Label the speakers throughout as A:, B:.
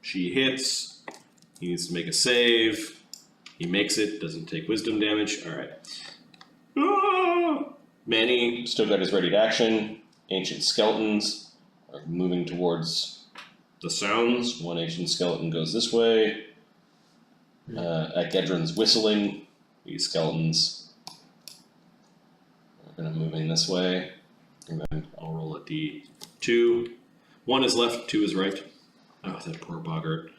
A: She hits. He needs to make a save. He makes it. Doesn't take wisdom damage. All right. Manny still got his ready to action. Ancient skeletons are moving towards the sounds. One ancient skeleton goes this way. At Gaedran's whistling, these skeletons are going to move in this way. And then I'll roll a d2. 1 is left, 2 is right. Oh, that poor boggart.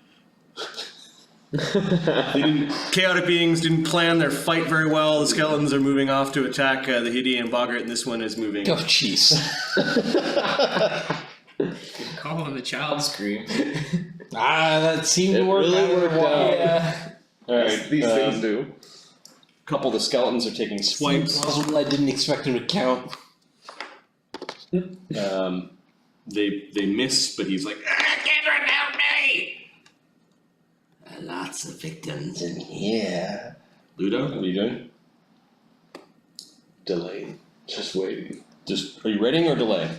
A: Chaotic beings didn't plan their fight very well. The skeletons are moving off to attack the Hidean boggart, and this one is moving.
B: Oh, jeez.
C: Call him a child scream.
B: That seemed to work
D: really
B: out.
D: worked out.
C: Yeah.
A: Alright,
D: These things do.
A: a couple of the skeletons are taking swipes.
B: Possible I didn't expect him to count.
A: They miss, but he's like, Gaedran, help me!
B: Lots of victims in here.
A: Luudo, what are you doing?
D: Delayed. Just waiting.
A: Are you readying or delaying?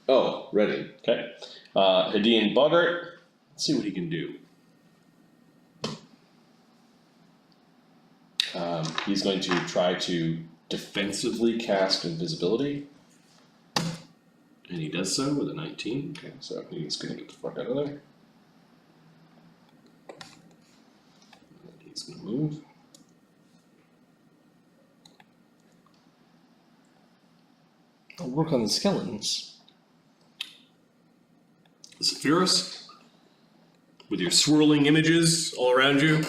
D: Oh, ready.
A: Okay. Hidean boggart, let's see what he can do. He's going to try to defensively cast invisibility. And he does so with a 19. Okay, so he's going to get the fuck out of there. And he's going to move.
B: I'll work on the skeletons.
A: Zephyrus, with your swirling images all around you.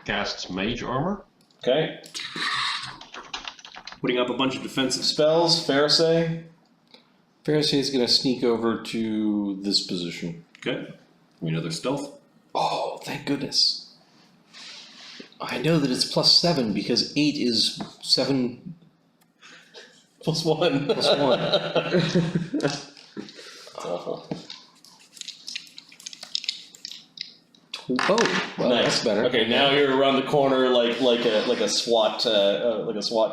E: Casts mage armor.
A: Okay. Putting up a bunch of defensive spells. Pharisee.
B: Pharisee is going to sneak over to this position.
A: Okay. Another stealth.
B: Oh, thank goodness. I know that it's +7 because 8 is 7
A: +1.
B: +1.
A: That's awful.
B: Oh, well,
A: Nice.
B: that's better.
A: Okay, now you're around the corner like a SWAT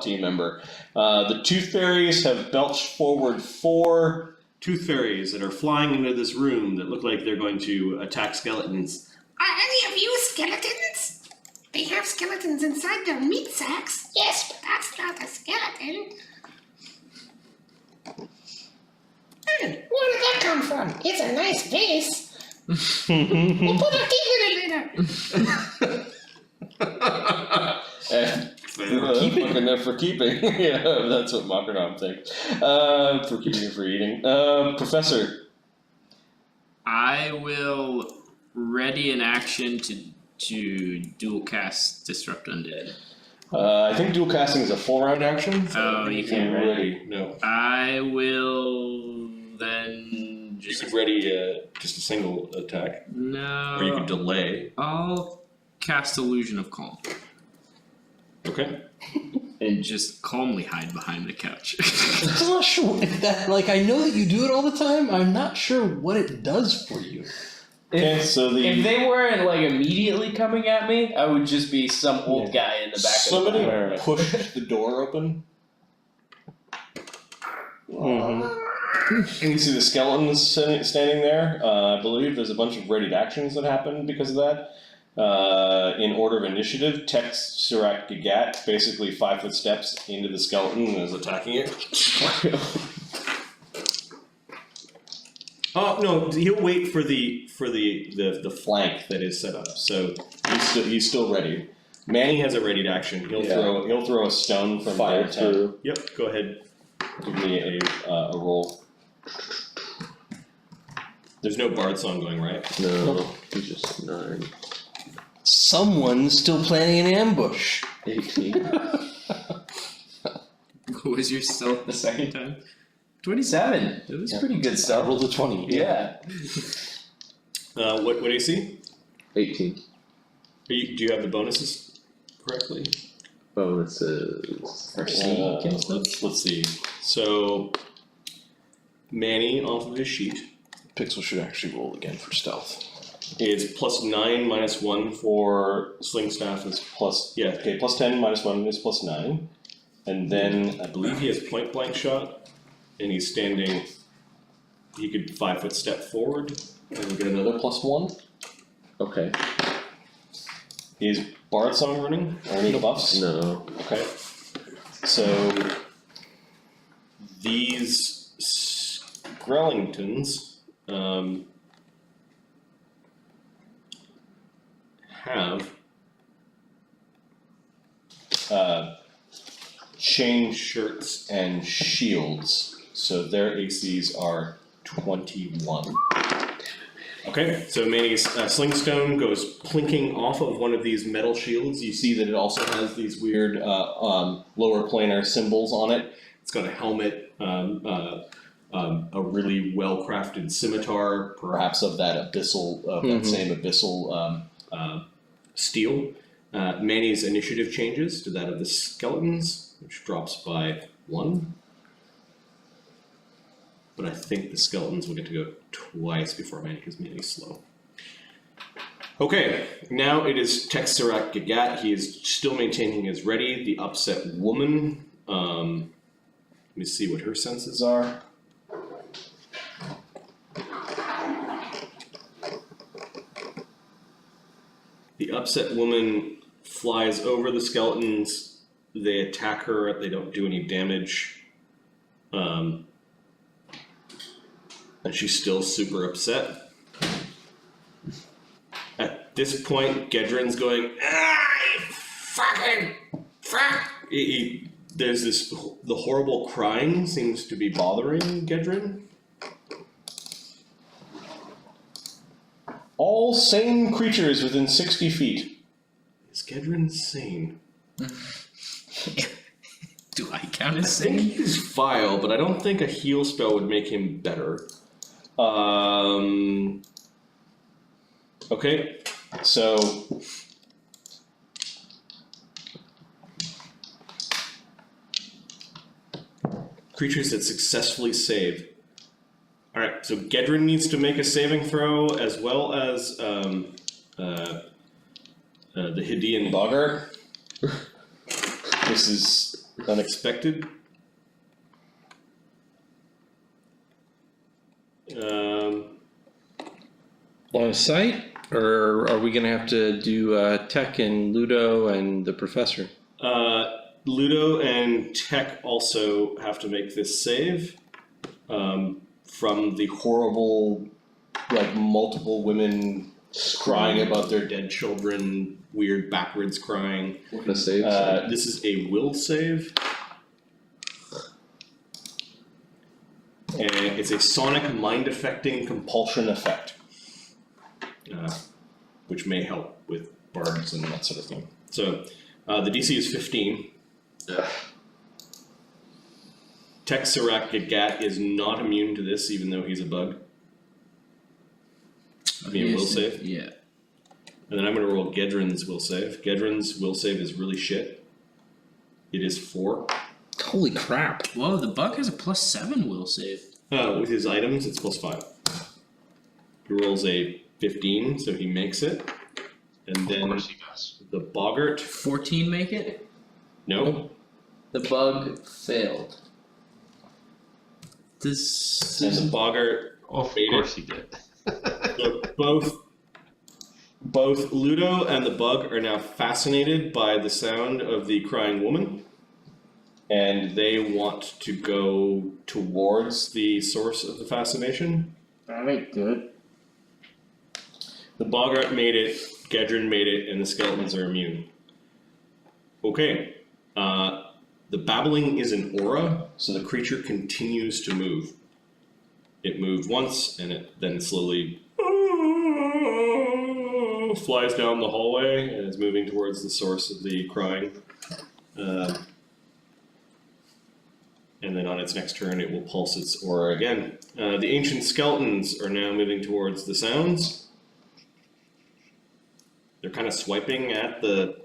A: team member. The tooth fairies have belched forward 4 tooth fairies that are flying into this room that look like they're going to attack skeletons.
F: Are any of you skeletons? They have skeletons inside their meat sacks. Yes, but that's not a skeleton. Where did that come from? It's a nice vase. We'll put our teeth in it later.
A: For keeping. Yeah, that's what Mockernom thinks. For keeping and for eating. Professor.
C: I will ready an action to dual cast Disrupt Undead.
A: I think dual casting is a 4-round action.
C: Oh, you can't ready.
A: No.
C: I will then
A: You could ready just a single attack.
C: No.
A: Or you could delay.
C: I'll cast Illusion of Calm.
A: Okay.
C: And just calmly hide behind the couch.
B: I'm not sure if that, I know that you do it all the time. I'm not sure what it does for you.
A: Okay, so
G: If they weren't immediately coming at me, I would just be some old guy in the back
A: somebody
G: of the
A: pushed the door open.
B: Mm-hmm.
A: And you see the skeletons standing there. I believe there's a bunch of readied actions that happen because of that. In order of initiative, text Surak Gagat basically 5-foot steps into the skeleton and is attacking it. Oh no! He'll wait for the flank that is set up. So he's still ready. Manny has a readied action. He'll throw a stone from
D: Fire
A: there.
D: through.
A: Yep. Go ahead. Give me a roll. There's no bard song going, right?
D: No, it's just 9.
B: Someone's still planning an ambush.
D: 18.
C: What was your stealth the second time?
G: 27. It was pretty good
B: I
G: stuff.
B: rolled a 20.
G: Yeah.
A: What do you see?
D: 18.
A: Do you have the bonuses correctly?
D: Bonuses.
G: For sneak and stuff.
A: Let's see. So, Manny off of his sheet
B: Pixel should actually roll again for stealth.
A: is +9 -1 for sling staff is +10 -1 is +9, and then I believe he has point blank shot, and he's standing. He could 5-foot step forward and get another +1.
D: Okay.
A: Is Bard Song running? Or any buffs?
D: No.
A: Okay. So these Skrellingtons have chain shirts and shields, so their ACs are 21. Okay, so Manny's Slingstone goes plinking off of one of these metal shields. You see that it also has these weird lower planar symbols on it. It's got a helmet, a really well-crafted scimitar, perhaps of that abyssal, that same abyssal steel. Manny's initiative changes to that of the skeletons, which drops by 1. But I think the skeletons will get to go twice before Manny, because Manny's slow. Okay, now it is Texerak Gagat. He is still maintaining his ready. The upset woman. Let me see what her senses are. The upset woman flies over the skeletons. They attack her. They don't do any damage. And she's still super upset. At this point, Gaedran's going, fucking fuck. There's this, the horrible crying seems to be bothering Gaedran. All sane creatures within 60 feet. Is Gaedran sane?
C: Do I count as
A: I think
C: sane?
A: he's vile, but I don't think a heal spell would make him better. Okay, so creatures that successfully save. Alright, so Gaedran needs to make a saving throw, as well as the Hydian Boggart. This is unexpected.
B: Line of sight? Or are we going to have to do Tech and Luudo and the Professor?
A: Luudo and Tech also have to make this save from the horrible, like, multiple women crying about their dead children, weird backwards crying.
D: What a save.
A: This is a will save. And it's a sonic mind-affecting compulsion effect, which may help with bards and that sort of thing. So the DC is 15. Texerak Gagat is not immune to this, even though he's a bug. I mean, will save.
C: Yeah.
A: And then I'm going to roll Gaedran's will save. Gaedran's will save is really shit. It is 4.
B: Holy crap.
C: Whoa, the bug has a +7 will save.
A: With his items, it's +5. He rolls a 15, so he makes it. And
E: Of
A: then
E: course he does.
A: the Boggart.
C: 14 make it?
A: No.
G: The bug failed.
C: This
A: And the Boggart.
E: Of
A: Made it.
E: course he did.
A: So both Luudo and the bug are now fascinated by the sound of the crying woman. And they want to go towards the source of the fascination.
G: That ain't good.
A: The Boggart made it, Gaedran made it, and the skeletons are immune. Okay. The babbling is an aura, so the creature continues to move. It moved once, and it then slowly flies down the hallway and is moving towards the source of the crying. And then on its next turn, it will pulse its aura again. The ancient skeletons are now moving towards the sounds. They're kind of swiping at the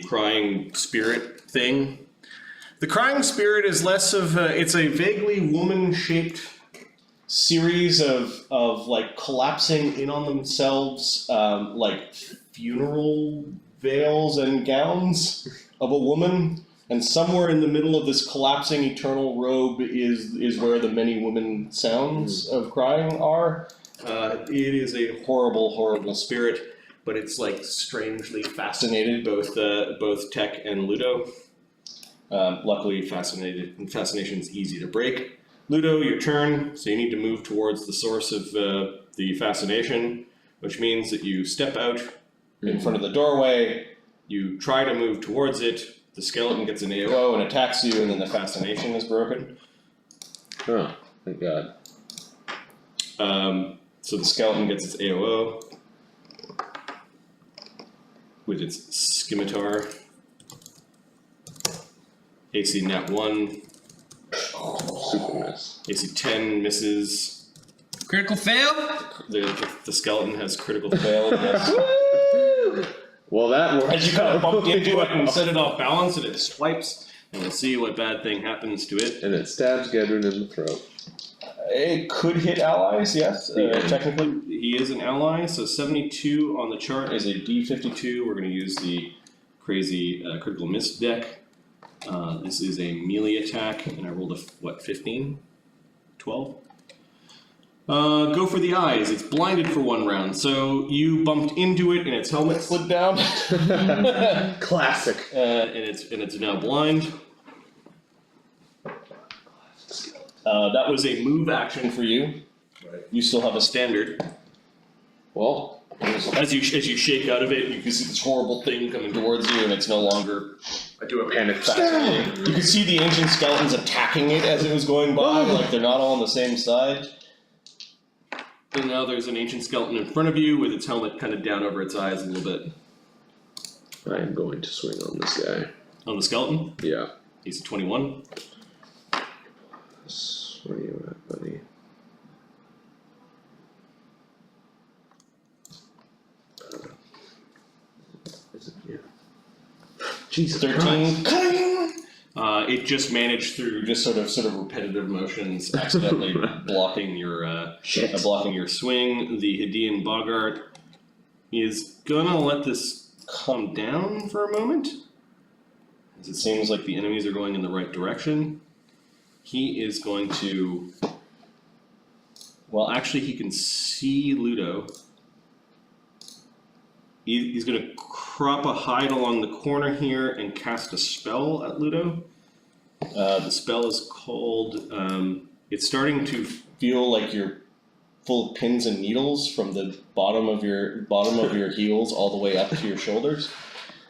A: crying spirit thing. The crying spirit is less of it's a vaguely woman-shaped series of like collapsing in on themselves, like funeral veils and gowns of a woman. And somewhere in the middle of this collapsing eternal robe is where the many women sounds of crying are. It is a horrible, horrible spirit, but it's like strangely fascinated both Tech and Luudo. Luckily, fascination is easy to break. Luudo, your turn. So you need to move towards the source of the fascination, which means that you step out in front of the doorway. You try to move towards it. The skeleton gets an AOO and attacks you, and then the fascination is broken.
D: Oh, thank God.
A: So the skeleton gets its AOO with its scimitar. AC nat 1.
D: Super miss.
A: AC 10 misses.
C: Critical fail?
A: The skeleton has critical fail. Yes.
D: Well, that worked.
A: As you kind of bumped into it and set it off balance, and it swipes, and we'll see what bad thing happens to it.
D: And it stabs Gaedran in the throat.
A: It could hit allies, yes.
D: Yeah.
A: Technically, he is an ally, so 72 on the chart is a D52. We're going to use the crazy critical miss deck. This is a melee attack, and I rolled a, 15? 12? Go for the eyes. It's blinded for 1 round, so you bumped into it, and its helmet slid down.
D: Classic.
A: And it's now blind. That was a move action for you. Right. You still have a standard.
D: Well,
A: As you shake out of it, you can see this horrible thing coming towards you, and it's no longer. I do a panic fascinating. You can see the ancient skeletons attacking it as it was going by, like they're not all on the same side. And now there's an ancient skeleton in front of you with its helmet kind of down over its eyes a little bit.
D: I am going to swing on this guy.
A: On the skeleton?
D: Yeah.
A: He's a 21.
D: Where are you at, buddy? Is it here? Jesus
A: 13. It just managed through just sort of repetitive motions, accidentally blocking your swing. The Hadean Boggart is gonna let this come down for a moment, as it seems like the enemies are going in the right direction. He is going to. Well, actually, he can see Luudo. He's going to crop a hide along the corner here and cast a spell at Luudo. The spell is called. It's starting to feel like you're full of pins and needles from the bottom of your heels all the way up to your shoulders.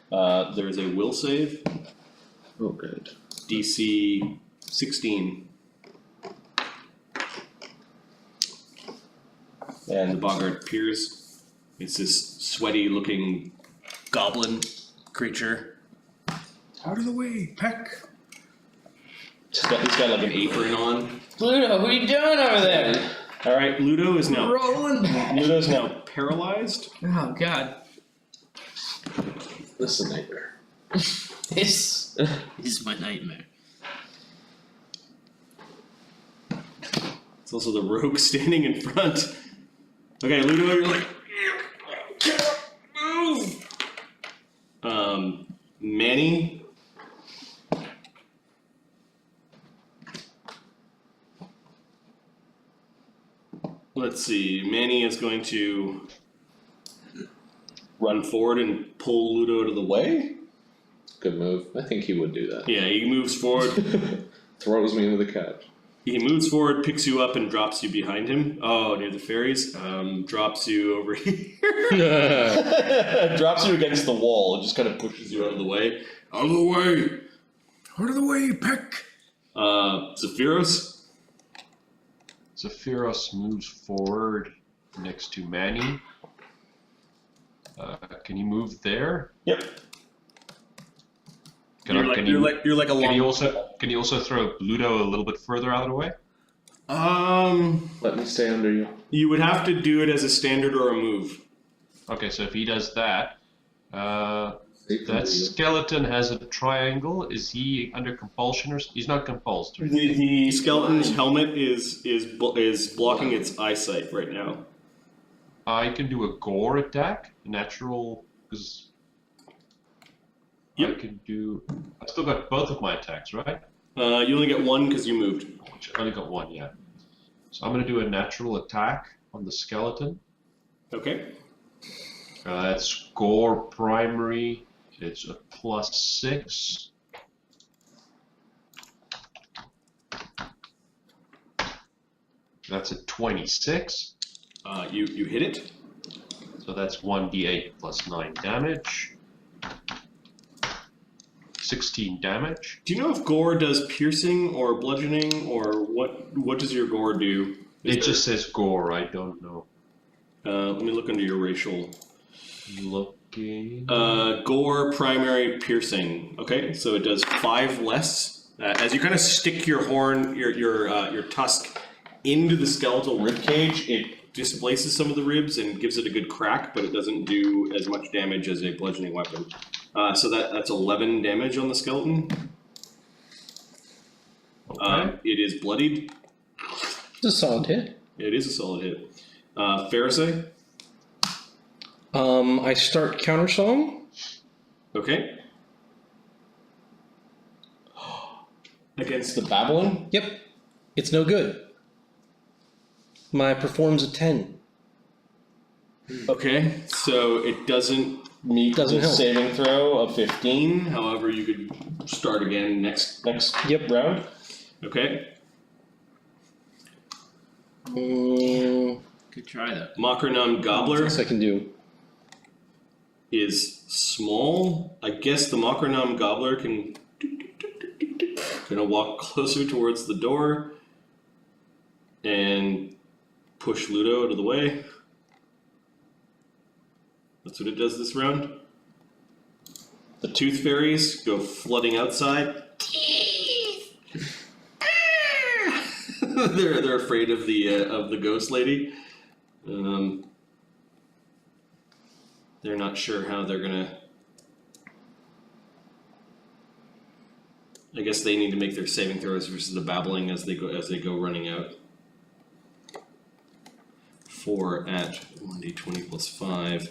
A: There is a will save.
D: Oh, good.
A: DC 16. And the Boggart appears. It's this sweaty looking goblin creature.
C: Out of the way, Peck.
A: He's got like an apron on.
G: Luudo, what are you doing over there?
A: Alright, Luudo is now
C: Rolling back.
A: Ludo's now paralyzed.
C: Oh, God.
D: This is a nightmare.
G: This
C: This is my nightmare.
A: It's also the rogue standing in front. Okay, Luudo, you're like, can't move. Manny. Let's see. Manny is going to run forward and pull Luudo out of the way.
D: Good move. I think he would do that.
A: Yeah, he moves forward.
D: Throws me into the couch.
A: He moves forward, picks you up, and drops you behind him. Oh, near the fairies. Drops you over here. Drops you against the wall. It just kind of pushes you out of the way. Out of the way!
C: Out of the way, Peck.
A: Zephyros.
E: Zephyros moves forward next to Manny. Can you move there?
A: Yep.
E: Can
A: You're like a long.
E: you also throw Luudo a little bit further out of the way?
D: Let me stay under you.
A: You would have to do it as a standard or a move.
E: Okay, so if he does that,
D: Stay
E: that
D: under you.
E: skeleton has a triangle. Is he under compulsion or he's not compulsed? Right?
A: The skeleton's helmet is blocking its eyesight right now.
E: I can do a gore attack, natural, because
A: Yep.
E: I can do. I still got both of my attacks, right?
A: You only get one because you moved.
E: I only got one, yeah. So I'm going to do a natural attack on the skeleton.
A: Okay.
E: That's gore primary. It's a +6. That's a 26.
A: You hit it.
E: So that's 1d8 plus 9 damage. 16 damage.
A: Do you know if gore does piercing or bludgeoning, or what does your gore do?
E: It just says gore, I don't know.
A: Let me look under your racial.
E: Looking.
A: Gore, primary, piercing. Okay, so it does 5 less. As you kind of stick your horn, your tusk into the skeletal rib cage, it displaces some of the ribs and gives it a good crack, but it doesn't do as much damage as a bludgeoning weapon. So that's 11 damage on the skeleton.
E: Okay.
A: It is bloodied.
B: It's a solid hit.
A: It is a solid hit. Pharisee.
B: I start countersong.
A: Okay. Against the babbling.
B: Yep. It's no good. My performs a 10.
A: Okay, so it doesn't meet
B: Doesn't
A: the
B: help.
A: saving throw of 15. However, you could start again next
B: Yep.
A: round. Okay.
C: Good try though.
A: Makernum Gobbler
B: Yes, I can do.
A: is small. I guess the Makernum Gobbler can gonna walk closer towards the door and push Luudo out of the way. That's what it does this round. The tooth fairies go flooding outside. they're afraid of the ghost lady. They're not sure how they're gonna. I guess they need to make their saving throws versus the babbling as they go running out. 4 at 1d20 plus 5.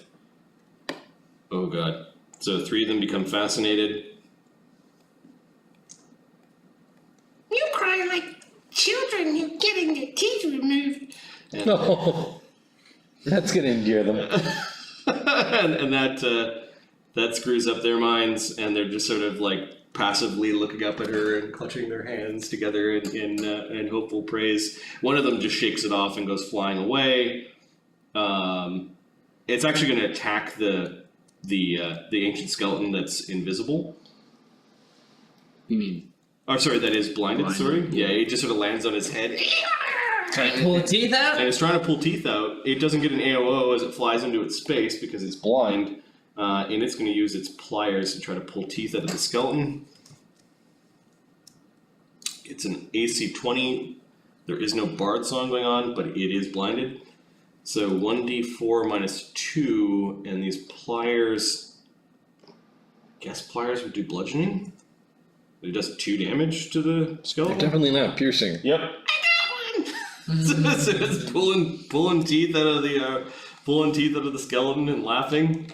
A: Oh god. So 3 of them become fascinated.
F: You cry like children who getting their teeth removed.
A: And,
B: No. That's gonna endear them.
A: and that screws up their minds, and they're just sort of like passively looking up at her and clutching their hands together in hopeful praise. One of them just shakes it off and goes flying away. It's actually going to attack the ancient skeleton that's invisible.
C: You mean
A: Oh, sorry, that is blinded. Sorry, yeah, it just sort of lands on his head.
C: try to pull the teeth out?
A: And it's trying to pull teeth out. It doesn't get an AOO as it flies into its space because it's blind. And it's going to use its pliers to try to pull teeth out of the skeleton. It's an AC 20. There is no bard song going on, but it is blinded. So 1d4 minus 2, and these pliers... I guess pliers would do bludgeoning? It does 2 damage to the skeleton?
B: Definitely not piercing.
A: Yep. So it's pulling teeth out of the skeleton and laughing.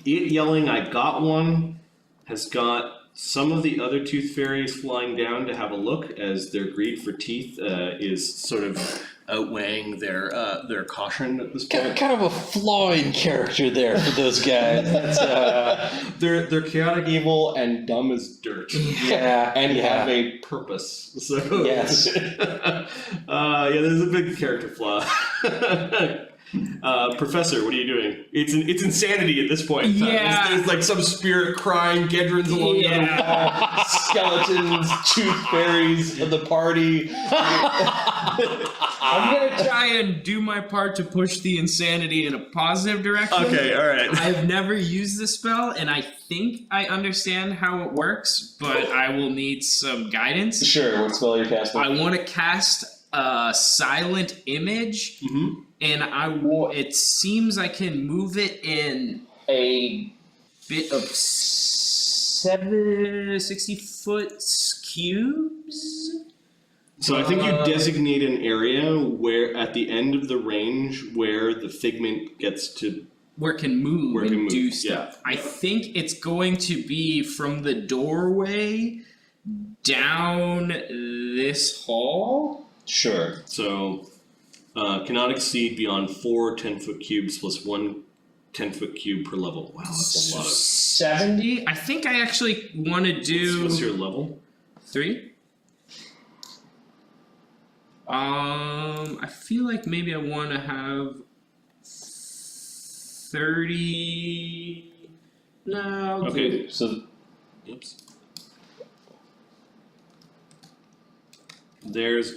A: It yelling, "I got one," has got some of the other tooth fairies flying down to have a look as their greed for teeth is sort of outweighing their caution at this point.
B: Kind of a flaw in character there for those guys. That's,
A: They're chaotic evil and dumb as dirt.
B: yeah,
A: And
B: yeah.
A: have a purpose. So
B: Yes.
A: yeah, there's a big character flaw. Professor, what are you doing? It's insanity at this point in time.
C: Yeah.
A: There's like some spirit crying, Gaedrans along the other wall, skeletons, tooth fairies of the party.
C: I'm gonna try and do my part to push the insanity in a positive direction.
A: Okay, alright.
C: I've never used the spell, and I think I understand how it works, but I will need some guidance.
A: Sure, what spell are you casting?
C: I want to cast a silent image,
A: Mm-hmm.
C: and it seems I can move it in a bit of 60-foot cubes.
A: So I think you designate an area where, at the end of the range, where the figment gets to.
C: Where it can move
A: Where it
C: and
A: can
C: do
A: move,
C: stuff. I think it's going to be from the doorway down this hall.
A: Sure. So, Cannot exceed beyond 4 10-foot cubes plus 1 10-foot cube per level. Wow, that's a lot of.
G: 70?
C: I think I actually want to do
A: What's your level?
C: 3. I feel like maybe I want to have 30. No. I'll do-
A: Okay, so. Oops. There's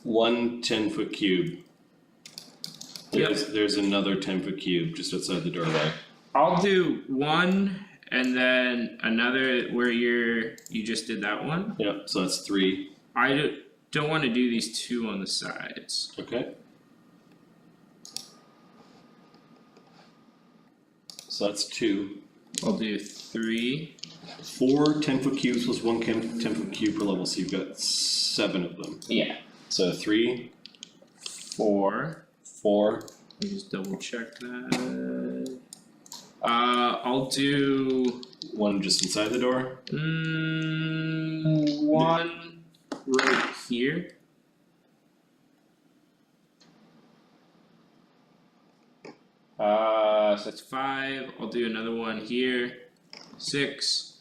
A: 1 10-foot cube. There's another 10-foot cube just outside the doorway.
C: I'll do 1 and then another where you just did that one.
A: Yep, so that's 3.
C: I don't want to do these 2 on the sides.
A: Okay. So that's 2.
C: I'll do 3.
A: 4 10-foot cubes plus 1 10-foot cube per level, so you've got 7 of them.
G: Yeah.
A: So 3,
C: 4.
A: 4.
C: Let me just double check that. I'll do
A: 1 just inside the door.
C: 1 right here. So that's 5. I'll do another one here. 6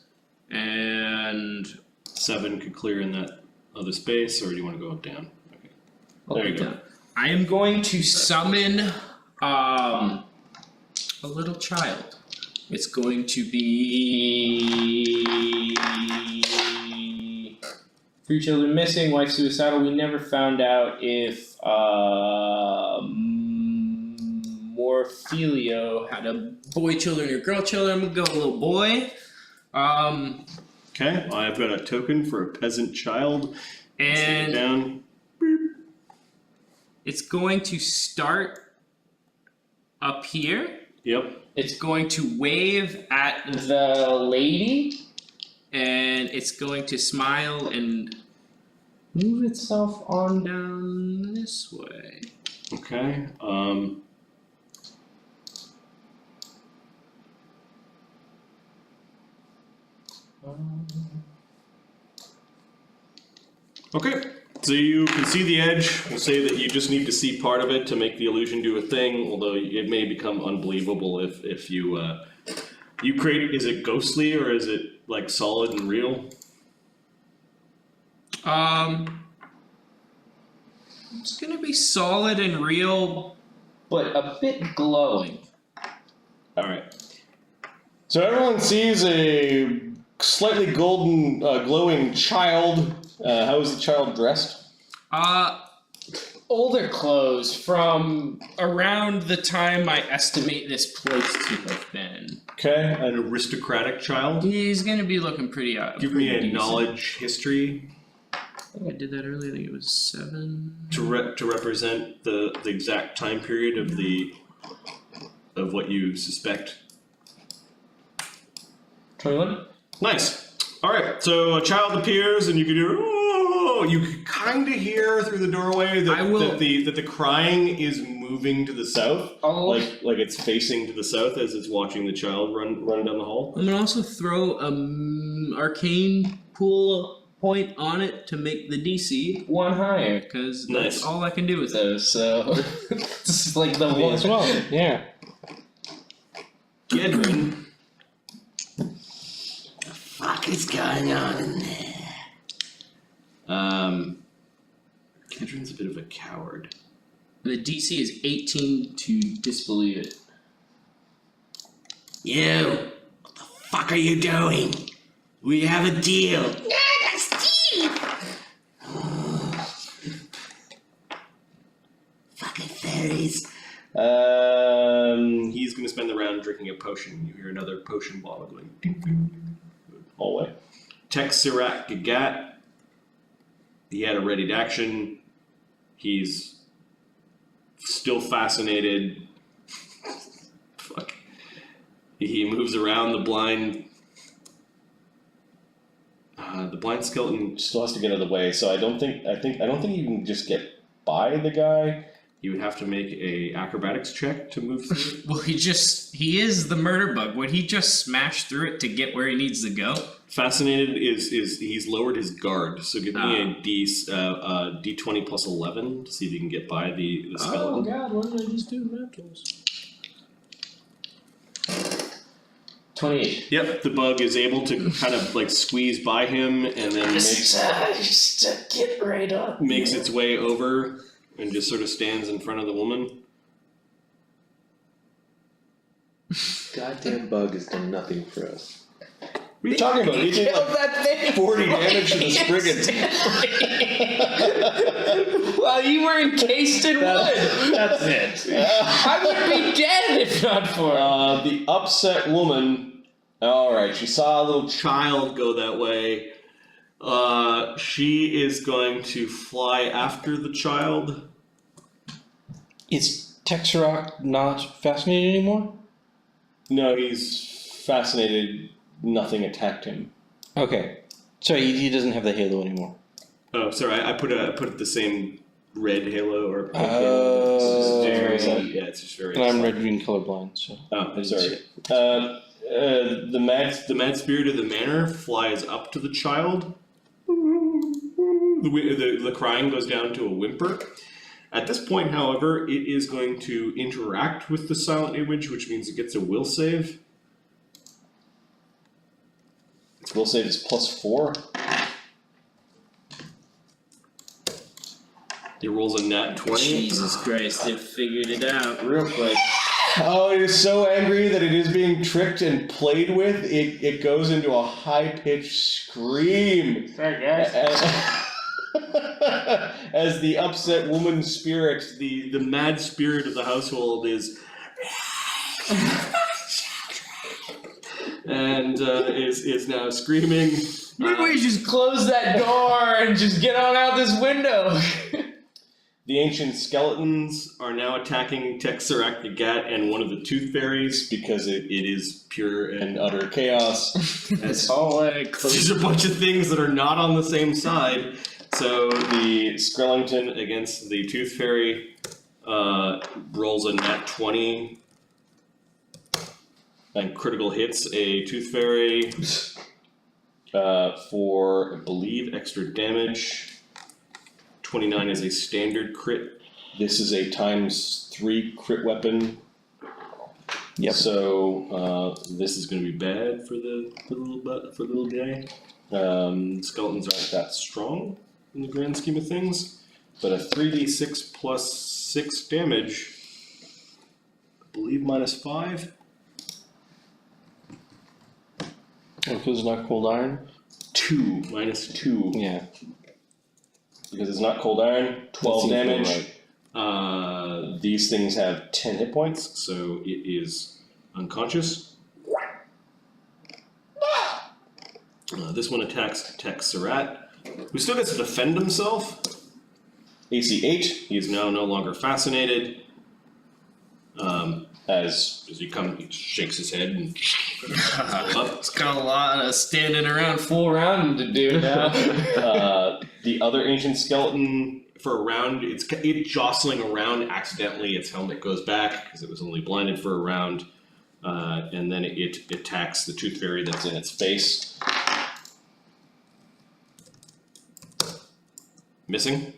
C: and
A: 7 could clear in that other space, or do you want to go up down? Okay. There you go.
C: I am going to summon a little child. It's going to be 3 children missing, wife suicidal. We never found out if Morphelio had a boy children or girl children. I'm gonna go a little boy.
A: Okay, I've got a token for a peasant child. Let's take it
C: And
A: down.
C: it's going to start up here.
A: Yep.
C: It's going to wave at
G: The lady
C: and it's going to smile and move itself on down this way.
A: Okay. Okay. So you can see the edge. We'll say that you just need to see part of it to make the illusion do a thing. Although it may become unbelievable if you you create it. Is it ghostly or is it like solid and real?
C: It's gonna be solid and real, but a bit glowing.
A: All right. So everyone sees a slightly golden, glowing child. How is the child dressed?
C: Older clothes from around the time I estimate this place to have been.
A: Okay, an aristocratic child.
C: He's gonna be looking pretty
A: Give me a
C: decent.
A: knowledge history
C: I think I did that earlier. I think it was 7.
A: to represent the exact time period of what you suspect.
G: 21.
A: Nice. All right. So a child appears, and you can hear. Oh, you can kind of hear through the doorway that the crying is moving to the south, like it's facing to the south as it's watching the child run down the hall.
C: I'm gonna also throw arcane pool point on it to make the DC 1 higher, because that's
A: Nice.
C: all I can do with those. So this is like the
B: Me
C: one.
B: as well. Yeah.
A: Gaedran.
F: What is going on in there?
A: Gaedran's a bit of a coward.
C: The DC is 18 to disbelieve it.
F: You! What the fuck are you doing? We have a deal. Yeah, that's Steve! Fucking fairies.
A: He's gonna spend the round drinking a potion. You hear another potion bottle going ding, ding, ding, hallway. Texirak Gagat. He had a ready to action. He's still fascinated. Fuck. He moves around the blind. The blind skeleton still has to get out of the way, so I don't think you can just get by the guy. You would have to make a acrobatics check to move through it.
C: Well, he is the murder bug. Would he just smash through it to get where he needs to go?
A: Fascinated is he's lowered his guard, so give me a d20 plus 11 to see if you can get by the skeleton.
C: Oh god, what did I just do? Naturals.
G: 28.
A: Yep, the bug is able to kind of like squeeze by him and then
G: Just get right up.
A: makes its way over and just sort of stands in front of the woman.
D: Goddamn bug has done nothing for us.
A: What are you talking about? He did like
G: that thing.
A: 40 damage to the Spriggans.
G: Well, you were encased in wood.
B: That's it.
G: I would be dead if not for it.
A: The upset woman. Alright, she saw a little child go that way. She is going to fly after the child.
B: Is Texerock not fascinated anymore?
A: No, he's fascinated. Nothing attacked him.
B: Okay. Sorry, he doesn't have the halo anymore.
A: Oh, sorry, I put the same red halo or pink
B: Oh.
A: halo. It's just very.
B: And I'm red-green colorblind, so.
A: Oh, I'm sorry. The mad spirit of the manor flies up to the child. The crying goes down to a whimper. At this point, however, it is going to interact with the silent image, which means it gets a will save. Its will save is +4. It rolls a nat 20.
C: Jesus Christ, they figured it out real quick.
A: Oh, it is so angry that it is being tricked and played with. It goes into a high-pitched scream.
G: Sorry, guys.
A: As the upset woman spirit, the mad spirit of the household is and is now screaming.
G: Maybe we just close that door and just get on out this window.
A: The ancient skeletons are now attacking Texerak the Gat and one of the tooth fairies because it is pure and utter chaos.
G: It's all like
A: These are a bunch of things that are not on the same side. So the Skellington against the tooth fairy rolls a nat 20 and critical hits a tooth fairy for, I believe, extra damage. 29 is a standard crit. This is a ×3 crit weapon.
B: Yep.
A: So this is going to be bad for the little guy. Skeletons aren't that strong in the grand scheme of things, but a 3d6 plus 6 damage. I believe -5.
B: Because it's not cold iron?
A: 2 -2.
B: Yeah.
A: Because it's not cold iron, 12
B: seems about
A: damage.
B: right.
A: These things have 10 hit points, so it is unconscious. This one attacks Texerat, who still gets to defend himself. AC 8, he is now no longer fascinated. As he shakes his head and up.
C: It's got a lot of standing around full round to do now.
A: The other ancient skeleton, for a round, it's jostling around accidentally. Its helmet goes back because it was only blinded for a round, and then it attacks the tooth fairy that's in its face. Missing.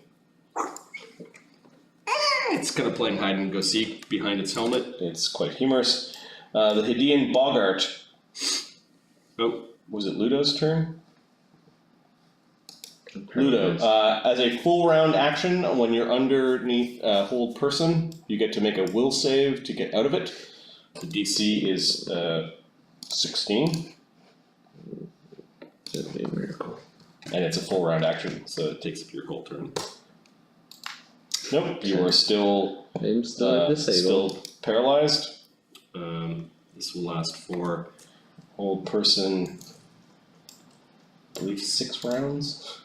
A: It's kind of playing hide and go seek behind its helmet. It's quite humorous. The Hidean Bogart. Oh, was it Ludo's turn? Luudo, as a full round action, when you're underneath a hold person, you get to make a will save to get out of it. The DC is 16.
D: That'd be a miracle.
A: And it's a full round action, so it takes up your whole turn. Nope, you are still
D: I'm still disabled.
A: still paralyzed. This will last for hold person, I believe 6 rounds.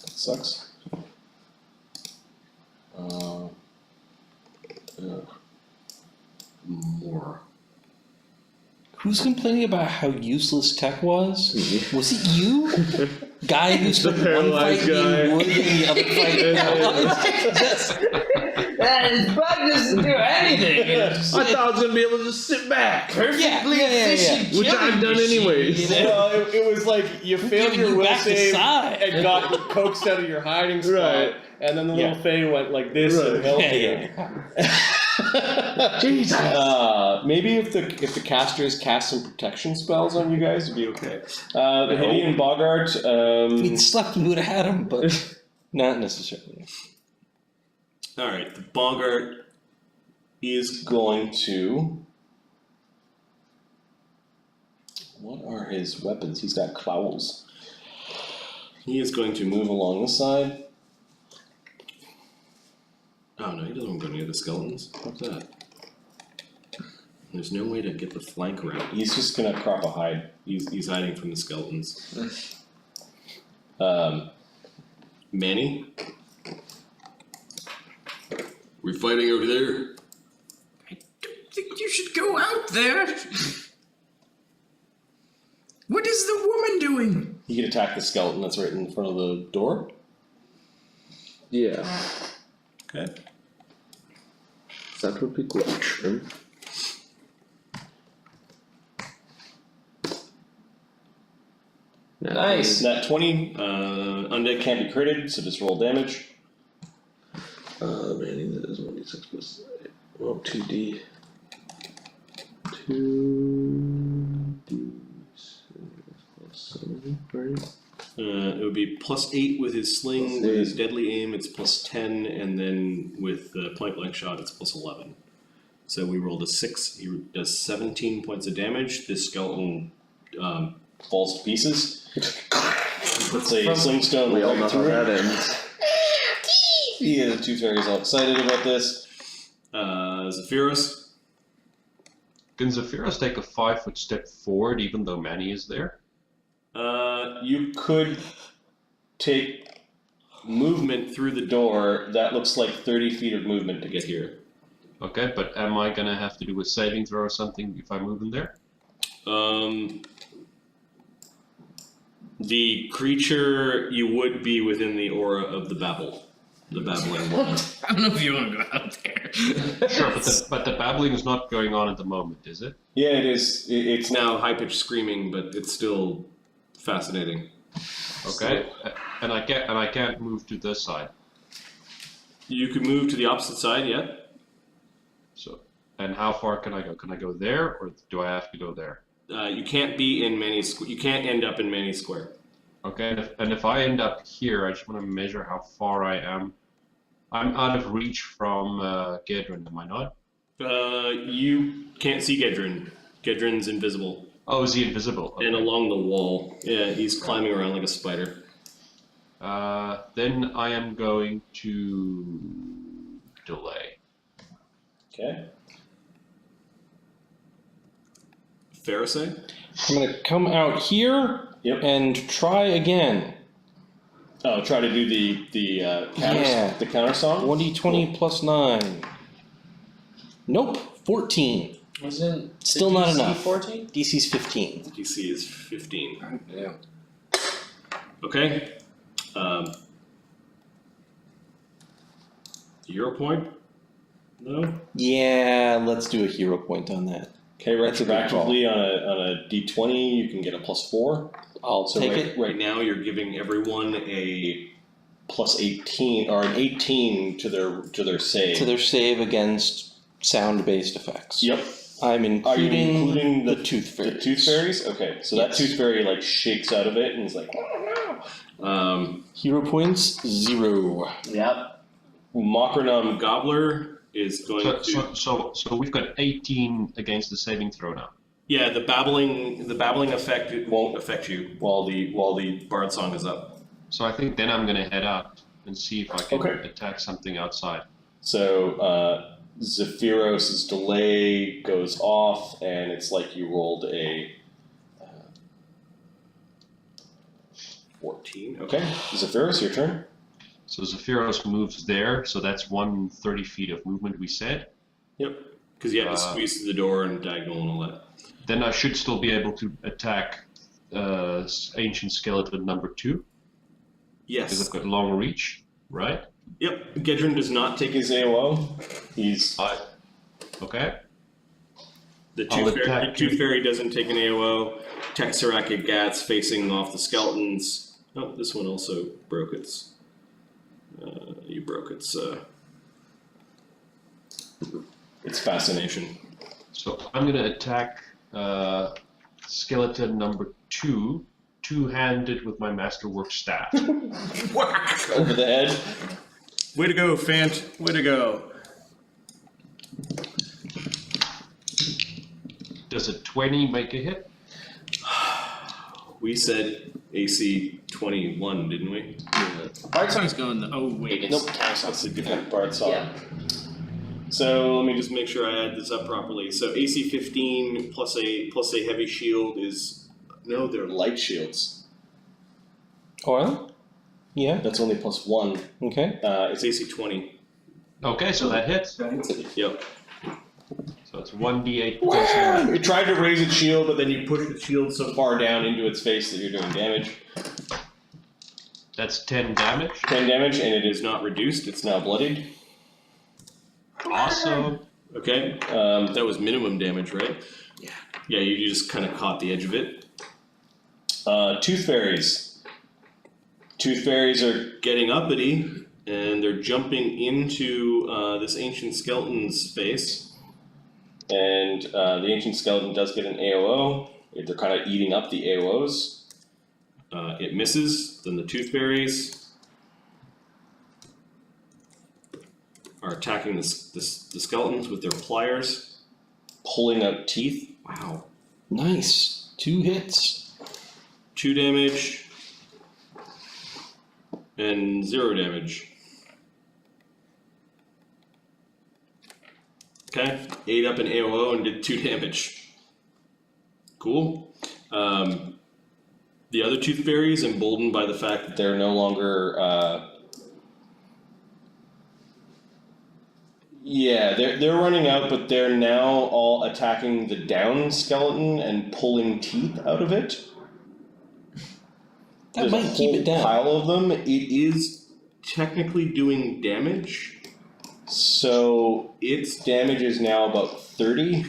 A: That sucks. More.
B: Who's complaining about how useless tech was? Was it you? guy who spent one
D: paralyzed
B: fight being
D: guy.
B: wood and the other fight paralyzed.
G: His bug doesn't do anything.
D: I thought I was gonna be able to just sit back,
G: Perfectly
B: yeah.
G: efficient
D: which I've
G: killing
D: done
G: machine,
D: anyways.
G: you know?
H: Well, it was like you failed
B: Giving
H: your
B: you
H: will
B: back the
H: save
B: side.
H: and got coaxed out of your hiding spot,
D: Right.
H: and then the
B: Yeah.
H: little Fae went like this
D: Right.
H: and held you.
D: Jesus.
H: Maybe if the casters cast some protection spells on you guys, it'd be okay. The Hidean Bogart.
B: We'd slept and we would have had him, but not necessarily.
A: Alright, the Bogart is going to. What are his weapons? He's got claws. He is going to move along this side. Oh no, he doesn't want to go near the skeletons. What's that? There's no way to get the flank around. He's just gonna crop a hide. He's hiding from the skeletons. Manny? We fighting over there?
C: I don't think you should go out there. What is the woman doing?
A: He could attack the skeleton that's right in front of the door.
D: Yeah,
A: Okay.
D: that would be good.
G: Nice.
A: Nat 20, undead can't be critted, so just roll damage.
D: Manning, that is 1d6 plus 8. Well, 2d. 2d6 plus 7, right?
A: It would be +8 with his sling,
D: +8.
A: with his deadly aim it's +10, and then with the point blank shot it's +11. So we rolled a 6, he does 17 points of damage, this skeleton falls to pieces. He puts a slingstone
D: We all
A: right
D: know how
A: through
D: that
A: it.
D: ends.
A: Yeah, the two fairies all excited about this. Zephyros.
E: Can Zephyros take a 5-foot step forward even though Manny is there?
A: You could take movement through the door. That looks like 30 feet of movement to get here.
E: Okay, but am I gonna have to do a saving throw or something if I move in there?
A: The creature, you would be within the aura of the babble. The babbling one.
C: I don't know if you want to go out there.
E: Sure, but the babbling is not going on at the moment, is it?
A: Yeah, it is. It's now high-pitched screaming, but it's still fascinating.
E: Okay, and I can't move to this side.
A: You could move to the opposite side, yeah?
E: So, and how far can I go? Can I go there, or do I have to go there?
A: You can't be in you can't end up in Manny Square.
E: Okay, and if I end up here, I just want to measure how far I am. I'm out of reach from Gaedran, am I not?
A: You can't see Gaedran. Gaedran's invisible.
E: Oh, is he invisible? Okay.
A: And along the wall. Yeah, he's climbing around like a spider.
E: Then I am going to delay.
A: Okay. Pharisee?
B: I'm gonna come out here
A: Yep.
B: and try again.
A: Oh, try to do the counter,
B: Yeah.
A: the counter song?
B: 1d20 plus 9. Nope, 14.
G: Wasn't
B: Still not enough.
G: 14?
B: DC's 15.
A: DC is 15.
G: Yeah.
A: Okay. Hero point? No?
B: Yeah, let's do a hero point on that.
A: Okay,
B: That's a good call.
A: retroactively on a D20 you can get a +4.
B: I'll
A: So
B: take
A: right,
B: it.
A: right now you're giving everyone a +18 or an 18 to their save.
B: To their save against sound-based effects.
A: Yep.
B: I'm
A: Are you
B: including,
A: including
B: the tooth fairies.
A: The tooth fairies? Okay, so that
B: Yes.
A: tooth fairy like shakes out of it and is like, oh no.
B: Hero points 0.
G: Yep.
A: Makronum Gobbler is going to.
E: So we've got 18 against the saving throw now.
A: Yeah, the babbling effect it won't affect you while the bard song is up.
E: So I think then I'm gonna head out and see if I can
A: Okay.
E: attack something outside.
A: So Zephyros' delay goes off, and it's like you rolled a 14. Okay, Zephyros, your turn.
E: So Zephyros moves there, so that's 130 feet of movement we said.
A: Yep. Because you have to squeeze through the door and diagonal and all that.
E: Then I should still be able to attack Ancient Skeleton number 2. Because
A: Yes.
E: I've got long reach, right?
A: Yep. Gaedran does not take his AOO. He's
E: Okay.
A: the
E: I'll attack
A: tooth fairy doesn't take an AOO. Texerac at Gats facing off the skeletons. Oh, this one also broke its. You broke its fascination.
E: So I'm gonna attack skeleton number 2, two-handed with my masterwork staff.
A: Whack over the head. Way to go, Fant. Way to go.
E: Does a 20 make a hit?
A: We said AC 21, didn't we?
C: Bard Song's going the. Oh, wait, it's
A: Nope.
C: Chaos.
A: That's a different Bard song.
C: Yeah.
A: So let me just make sure I add this up properly. So AC 15 plus a heavy shield is no, they're light shields.
B: Oil? Yeah.
A: That's only plus 1.
B: Okay.
A: It's AC 20.
E: Okay, so that hits.
A: Yep.
E: So it's 1d8 plus 1.
A: It tried to raise its shield, but then you push the shield so far down into its face that you're doing damage.
E: That's 10 damage.
A: 10 damage, and it is not reduced. It's now bloodied.
E: Awesome.
A: Okay. That was minimum damage, right?
C: Yeah.
A: Yeah, you just kind of caught the edge of it. Tooth fairies. Tooth fairies are getting uppity, and they're jumping into this ancient skeleton's face. And the ancient skeleton does get an AOO. They're kind of eating up the AOOs. It misses. Then the tooth fairies are attacking the skeletons with their pliers, pulling out teeth. Wow.
B: Nice. 2 hits.
A: 2 damage and 0 damage. Okay, 8 up an AOO and did 2 damage. Cool. The other tooth fairies, emboldened by the fact that they're no longer they're running out, but they're now all attacking the down skeleton and pulling teeth out of it.
B: That
A: There's a
B: might keep
A: whole
B: it down.
A: pile of them. It is technically doing damage. So its damage is now about 30.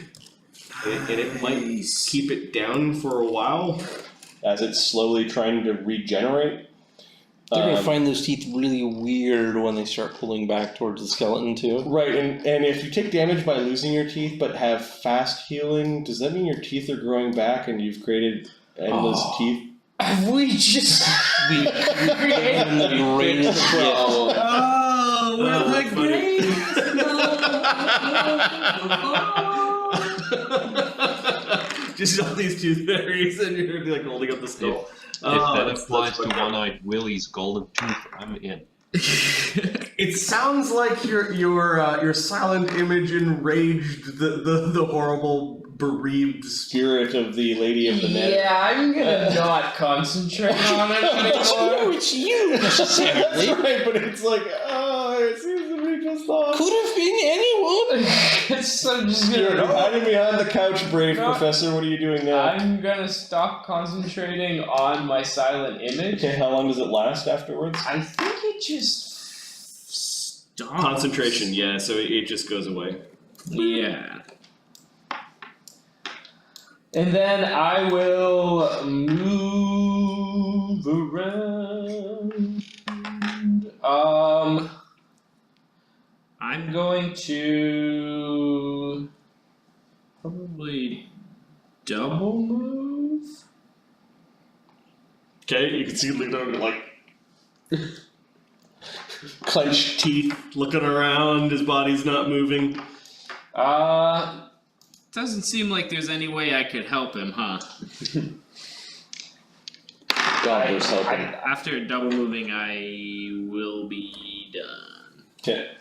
A: And it might keep it down for a while as it's slowly trying to regenerate.
B: They're gonna find those teeth really weird when they start pulling back towards the skeleton too.
A: Right, and if you take damage by losing your teeth but have fast healing, does that mean your teeth are growing back and you've created endless teeth?
G: We just
B: We created the greatest gift.
C: Oh, we're
A: that's
C: the
A: funny.
C: greatest.
A: Just all these tooth fairies and you're like holding up the skull.
E: If that
A: that's
E: applies to
A: funny.
E: One-Eyed Willie's golden tooth, I'm in.
A: It sounds like your silent image enraged the horrible bereaved spirit of the Lady of the Net.
G: Yeah, I'm gonna not concentrate on it anymore.
B: It's you
A: That's
B: necessarily.
A: right, but it's like, oh, it seems to be just off.
B: Could have been anyone.
G: So I'm just
A: You're
G: gonna.
A: hiding behind the couch, brave
G: No.
A: professor. What are you doing now?
G: I'm gonna stop concentrating on my silent image.
A: Okay, how long does it last afterwards?
G: I think it just stops.
A: Concentration, yeah, so it just goes away.
C: Yeah.
G: And then I will move around. I'm going to
C: Probably double move.
A: Okay, you can see Luudo like clenched teeth, looking around, his body's not moving.
C: Doesn't seem like there's any way I could help him, huh?
H: God was helping.
C: After double moving, I will be done.
A: Okay,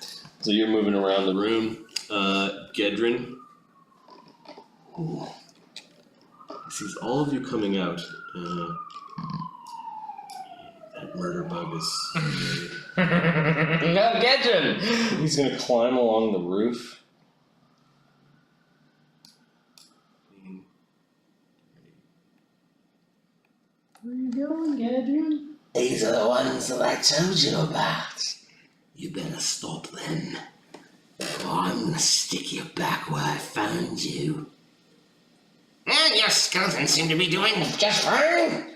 A: so you're moving around the room. Gaedran. He sees all of you coming out. That murder bug is.
G: No, Gaedran!
A: He's gonna climb along the roof.
G: Where are you going, Gaedran?
F: These are the ones that I told you about. You better stop them, or I'm gonna stick you back where I found you. And your skeletons seem to be doing just fine.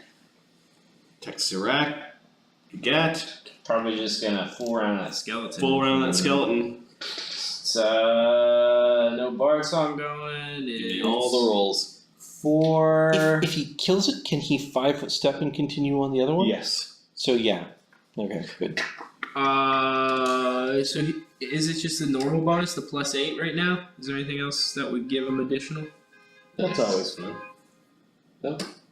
A: Text Sirac. Gat.
C: Probably just gonna fool around that skeleton.
A: Full around that skeleton.
C: It's no bard song going. It's
A: All the rolls.
C: 4.
B: If he kills it, can he 5-foot step and continue on the other one?
A: Yes.
B: So yeah. Okay, good.
C: So is it just the normal bonus, the +8 right now? Is there anything else that would give him additional?
A: That's always fun.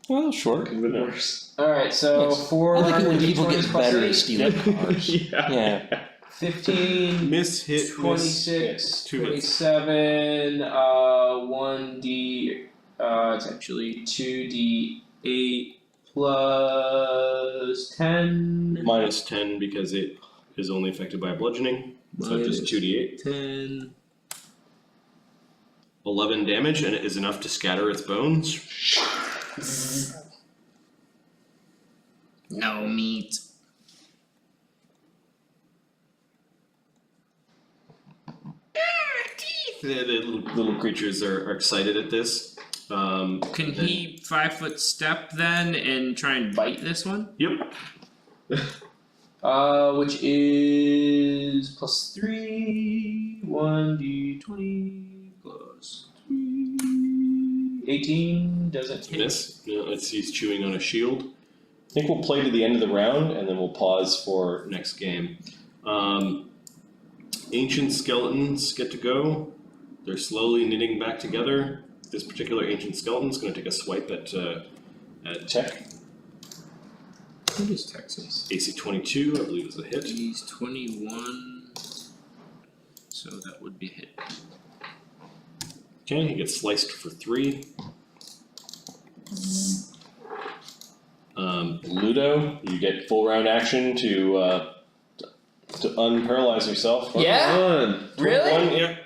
B: Well, sure.
D: Could have been worse.
C: Alright, so
B: Yes.
C: 4.
B: I like it when people get better at
C: 8,
B: stealing cars. Yeah.
C: 15,
A: Miss, hit,
C: 26,
A: 2 hits.
C: 27, 1d, it's actually 2d8 plus 10.
A: Minus 10 because it is only affected by bludgeoning. So just 2d8.
C: 10.
A: 11 damage, and it is enough to scatter its bones.
G: No meat.
A: The little creatures are excited at this.
C: Can
A: then-
C: he 5-foot step then and try and bite this one?
A: Yep.
C: Which is plus 3, 1d20 plus 3, 18. Doesn't hit.
A: Miss. No, he's chewing on a shield. I think we'll play to the end of the round, and then we'll pause for next game. Ancient skeletons get to go. They're slowly knitting back together. This particular ancient skeleton is going to take a swipe at Tech.
C: What is Texas?
A: AC 22, I believe, is a hit.
C: He's 21. So that would be a hit.
A: Okay, he gets sliced for 3. Luudo, you get full round action to unparalyze yourself.
G: Yeah?
D: Fun.
G: Really?
A: 1, yep.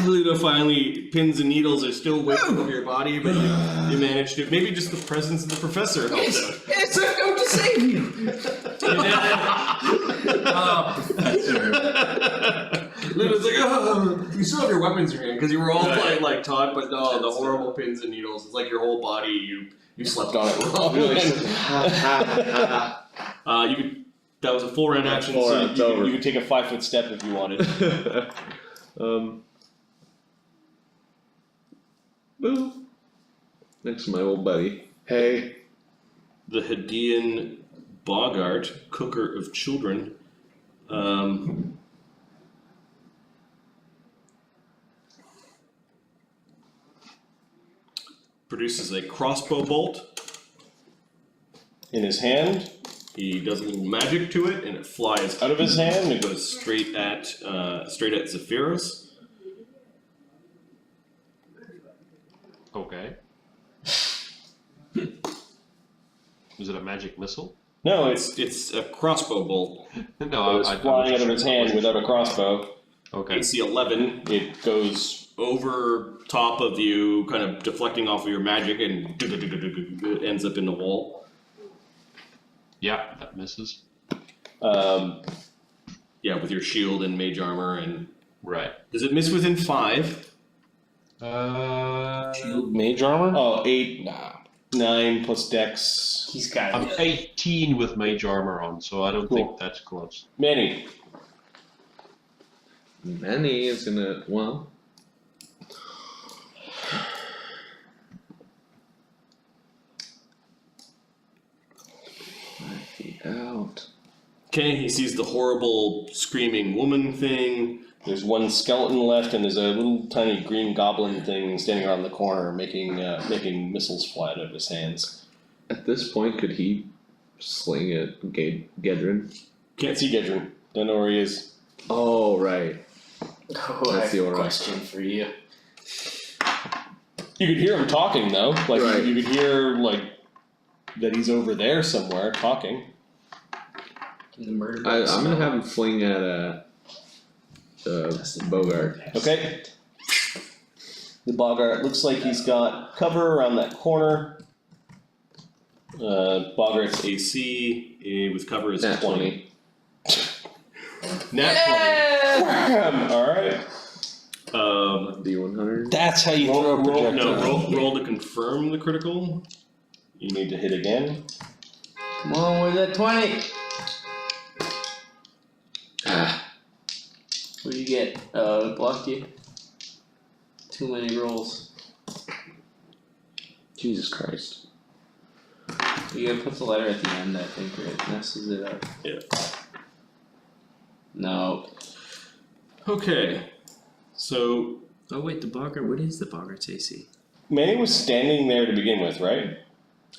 A: Luudo finally, pins and needles are still whipping over your body, but you managed to. Maybe just the presence of the professor helped out.
G: It's going to save you!
A: Ludo's like, oh, you still have your weapons in your hand because you were all playing like Todd, but no, the horrible pins and needles. It's like your whole body. You slept on it wrong. You could. That was a full round action,
D: Full
A: so
D: round, it's
A: you
D: over.
A: could take a 5-foot step if you wanted.
D: Well, next to my old buddy. Hey.
A: The Hadean Bogart, cooker of children, produces a crossbow bolt in his hand. He does a little magic to it, and it flies out of his hand and it goes straight at Zephyrus.
E: Okay. Is it a magic missile?
A: No, it's a crossbow bolt.
E: No,
A: It's
E: I
A: flying out of
E: was
A: his hand
E: sure.
A: without a crossbow.
E: Okay.
A: AC 11, it goes over top of you, kind of deflecting off of your magic, and it ends up in the wall.
E: Yeah, that misses.
A: Yeah, with your shield and mage armor, and
E: Right.
A: does it miss within 5?
B: Shield mage armor?
A: Oh, 8,
B: Nah.
A: 9 plus dex.
G: He's got
E: I'm 18 with mage armor on, so I don't
A: Cool.
E: think that's close.
A: Manny,
D: Manny is gonna, well. Out.
A: okay, he sees the horrible screaming woman thing. There's one skeleton left, and there's a little tiny green goblin thing standing around the corner, making missiles fly out of his hands.
D: At this point, could he sling at Gaedran?
A: Can't see Gaedran. Don't know where he is.
D: Oh, right.
G: Oh,
D: That's
G: I have
D: the
G: a
D: order.
G: question for you.
A: You could hear him talking though. Like
D: Right.
A: you could hear like that he's over there somewhere talking.
G: In the murder
D: I'm gonna have him fling at Bogart.
A: Okay. The Bogart looks like he's got cover around that corner. Boggart's AC with cover is
D: Nat
A: 20. Nat 20. Alright.
D: D100.
B: That's how you throw a projectile.
A: Roll to confirm the critical. You need to hit again.
G: Come on with that 20. What do you get? It blocked you. Too many rolls.
D: Jesus Christ.
G: You gotta put the letter at the end, I think, right? Messes it up.
A: Yeah.
G: No.
A: Okay. So
C: Oh wait, the Boggart. What is the Boggart's AC?
A: Manny was standing there to begin with, right?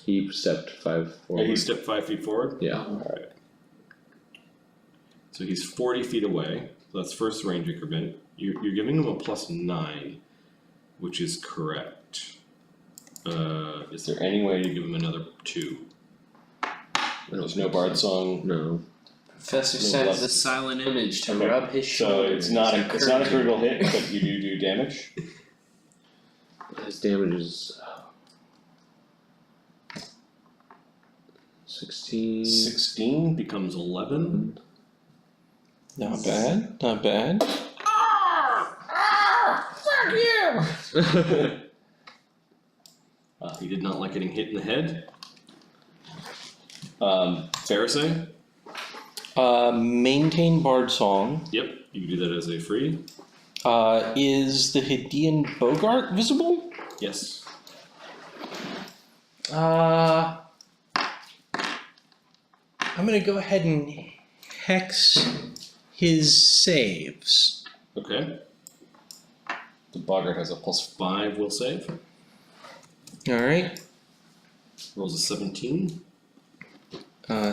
D: He stepped 5
A: Or
D: forward.
A: he stepped 5 feet forward?
D: Yeah.
A: Alright. So he's 40 feet away. So that's first range increment. You're giving him a +9, which is correct. Is there any way to give him another 2? There's no bard song.
D: No.
G: Professor
A: No
G: sends
A: blood.
G: the silent image to
A: Okay.
G: rub his
A: So
G: shoulder.
A: it's not a critical hit, but you do damage.
D: His damage is 16.
A: 16 becomes 11.
B: Not bad, not bad.
A: He did not like getting hit in the head. Pharisee?
B: Maintain bard song.
A: Yep, you can do that as a free.
B: Is the Hadean Bogart visible?
A: Yes.
B: I'm gonna go ahead and hex his saves.
A: Okay. The Boggart has a +5 will save.
B: Alright.
A: Rolls a 17.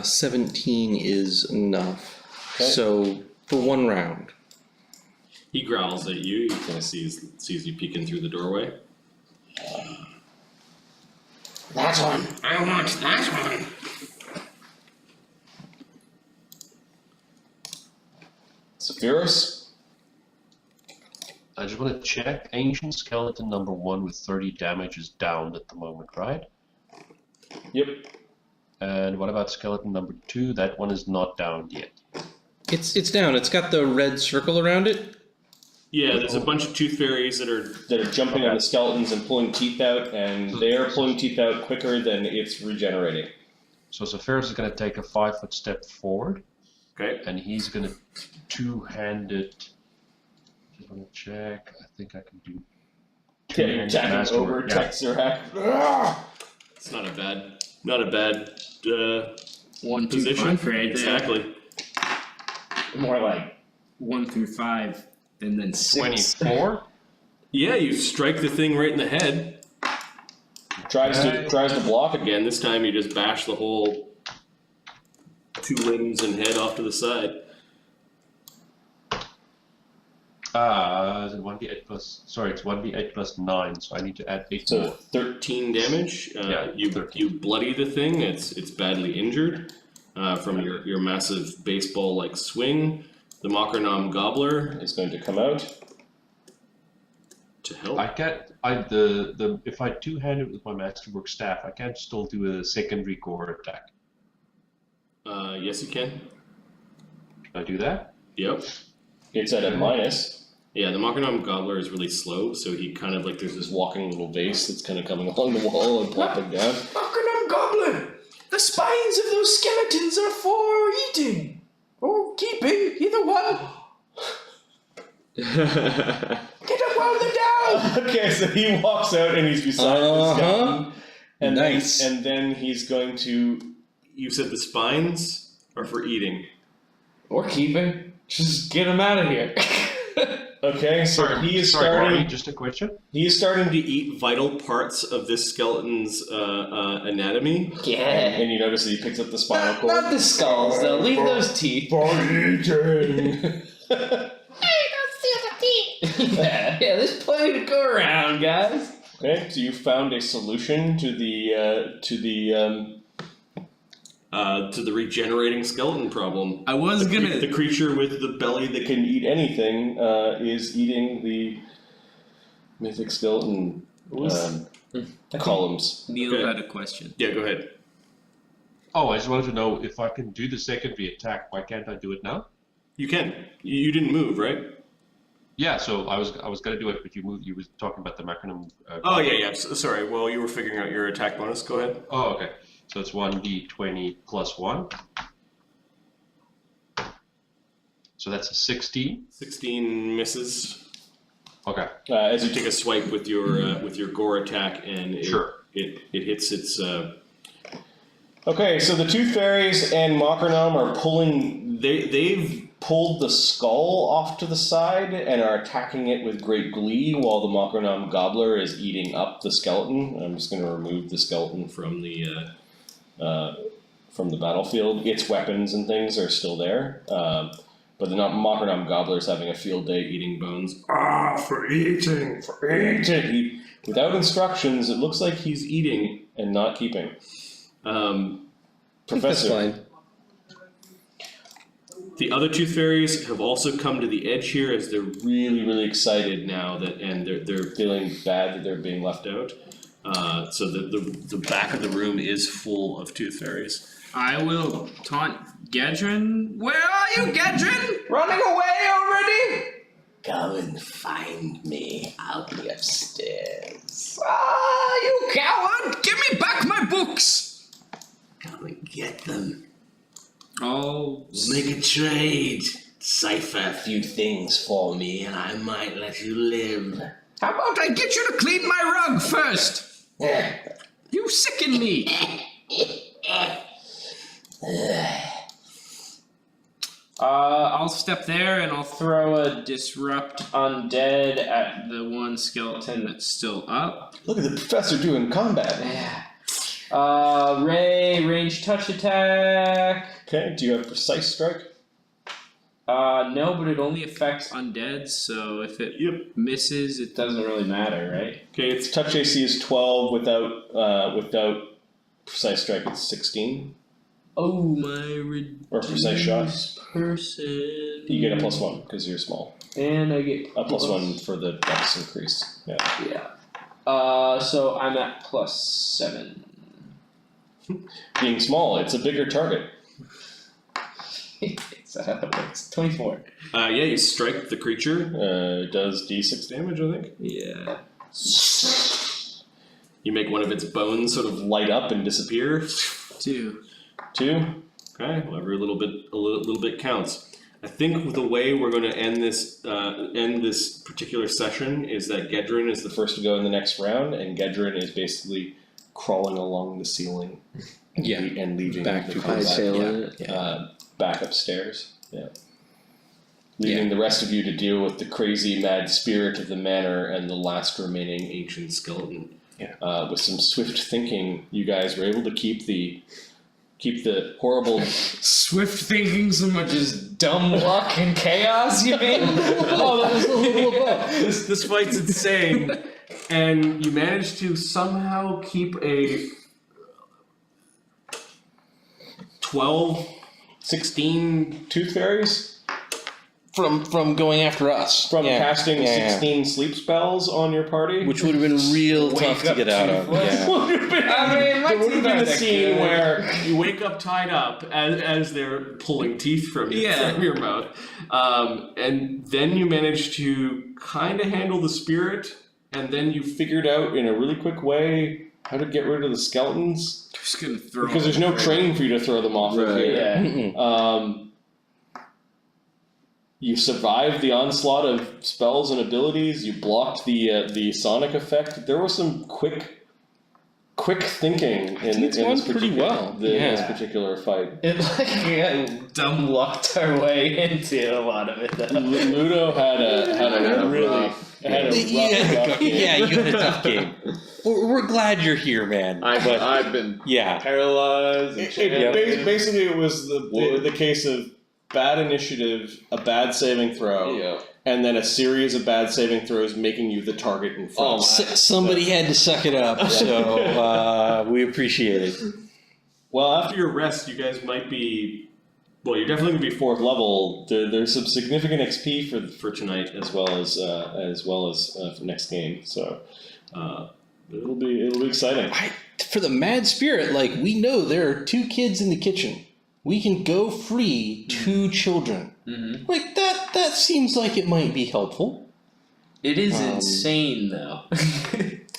B: 17 is enough.
A: Okay.
B: So, for one round.
A: He growls at you. He kind of sees you peeking through the doorway.
F: That one. I want that one.
A: Sephiroth?
E: I just want to check. Ancient Skeleton number 1 with 30 damage is down at the moment, right?
A: Yep.
E: And what about Skeleton number 2? That one is not down yet.
B: It's down. It's got the red circle around it.
A: Yeah, there's a bunch of tooth fairies that are jumping on
E: Okay.
A: the skeletons and pulling teeth out, and they are pulling teeth out quicker than it's regenerating.
E: So Sephiroth is going to take a 5-foot step forward,
A: Okay.
E: and he's going to two-handed. Just want to check. I think I can do.
A: Okay, you're
E: two-handed
A: attacking
E: masterwork.
A: over
E: Yeah.
A: Texerac. It's not a bad
C: 1 through
A: position.
C: 5 right there.
A: Exactly.
C: More like 1 through 5, and then 6.
E: 24.
A: Yeah, you strike the thing right in the head. Tries to block again. This time you just bash the whole 2 limbs and head off to the side.
E: Is it 1d8 plus? Sorry, it's 1d8 plus 9, so I need to add 8
A: So
E: more.
A: 13 damage.
E: Yeah,
A: You
E: 13.
A: bloody the thing. It's badly injured from your massive baseball-like swing. The Mokranam Gobbler is going to come out to help.
E: I can't. If I two-hand it with my masterwork staff, I can't still do a secondary core attack.
A: Yes, you can.
E: Can I do that?
A: Yep. It's at a minus. Yeah, the Mokranam Gobbler is really slow, so he kind of like there's this walking little vase that's kind of coming along the wall and plopping down.
G: Mokranam Goblin! The spines of those skeletons are for eating! Or keeping, either one! Get up while they're down!
A: Okay, so he walks out and he's beside the skeleton. And
B: Nice.
A: then he's going to. You said the spines are for eating.
G: Or keeping. Just get them out of here.
A: Okay, so he is starting.
E: Rory, just a question.
A: He is starting to eat vital parts of this skeleton's anatomy.
G: Yeah.
A: And you notice that he picks up the spinal cord.
G: Not the skulls, though. Leave those teeth.
A: For eating.
G: yeah, there's plenty to go around, guys.
A: Okay, so you found a solution to the regenerating skeleton problem.
C: I was gonna.
A: The creature with the belly that can eat anything is eating the mythic skeleton columns.
C: Neil
A: Okay.
C: had a question.
A: Yeah, go ahead.
E: Oh, I just wanted to know if I can do the secondary attack. Why can't I do it now?
A: You can. You didn't move, right?
E: Yeah, so I was gonna do it, but you moved. You was talking about the macronum.
A: Oh yeah. Sorry. Well, you were figuring out your attack bonus. Go ahead.
E: Oh, okay. So it's 1d20 plus 1. So that's a 16.
A: 16 misses.
E: Okay.
A: As you take a swipe with your gore attack, and it hits its. Okay, so the Tooth Fairies and Macronum are pulling. They've pulled the skull off to the side and are attacking it with great glee, while the Macronum Gobbler is eating up the skeleton. I'm just going to remove the skeleton from the battlefield. Its weapons and things are still there. But the Macronum Gobbler's having a field day eating bones. For eating! Without instructions, it looks like he's eating and not keeping. Professor.
B: That's fine.
A: The other Tooth Fairies have also come to the edge here as they're really, really excited now and they're feeling bad that they're being left out. So the back of the room is full of Tooth Fairies.
C: I will taunt Gaedran. Where are you, Gaedran?
G: Running away already?
F: Come and find me. I'll be upstairs.
G: Ah, you
C: Coward! Give me back my books!
F: Come and get them.
C: Oh,
F: We'll make a trade. Cipher a few things for me, and I might let you live.
C: how about I get you to clean my rug first? You sicken me. I'll step there and I'll throw a disrupt undead at the one skeleton that's still up.
A: Look at the Professor doing combat.
C: Range touch attack.
A: Okay, do you have Precise Strike?
C: No, but it only affects undead, so if it misses, it doesn't really matter, right?
A: Okay, its touch AC is 12 without Precise Strike, it's 16.
C: Oh, my
A: Or Precise Shot.
C: person.
A: You get a +1 because you're small.
C: And I get
A: A +1 for the dex increase. Yeah.
C: Yeah. So I'm at +7.
A: Being small, it's a bigger target.
C: It's 24.
A: Yeah, you strike the creature. It does D6 damage, I think.
C: Yeah.
A: You make one of its bones sort of light up and disappear.
C: 2.
A: 2. Okay, well, every little bit counts. I think the way we're going to end this particular session is that Gaedran is the first to go in the next round, and Gaedran is basically crawling along the ceiling. And leaving
B: Back
A: the
B: to
A: combat. Back upstairs. Yeah. Leaving the rest of you to deal with the crazy mad spirit of the manor and the last remaining ancient skeleton. With some swift thinking, you guys were able to keep the horrible.
C: Swift thinking so much as dumb luck and chaos, you mean?
A: Oh, that was a little above. This fight's insane, and you managed to somehow keep a 12, 16 Tooth Fairies
B: From going after us.
A: from casting 16 sleep spells on your party.
B: Which would have been real tough to get out of. Yeah.
A: There would have been a
C: that
A: scene
C: good.
A: where you wake up tied up as they're pulling teeth from your mouth, and then you manage to kind of handle the spirit, and then you figured out in a really quick way how to get rid of the skeletons
C: Just gonna throw
A: because there's no train for you to throw them off of here.
B: Mm-mm.
A: You survived the onslaught of spells and abilities. You blocked the sonic effect. There was some quick thinking in
B: it's gone pretty well.
A: This particular fight.
C: It dumb lucked our way into a lot of it.
A: Luudo had a rough game.
B: Yeah, you had a tough game. We're glad you're here, man.
D: I've been paralyzed.
A: Basically, it was the case of bad initiative, a bad saving throw, and then a series of bad saving throws making you the target in front.
B: Somebody had to suck it up, so we appreciate it.
A: Well, after your rest, you guys might be. Well, you're definitely going to be 4th level. There's some significant XP for tonight, as well as for next game. So
H: It'll be exciting.
B: For the mad spirit, like, we know there are 2 kids in the kitchen. We can go free 2 children.
C: Mm-hmm.
B: Like, that seems like it might be helpful.
C: It is insane, though.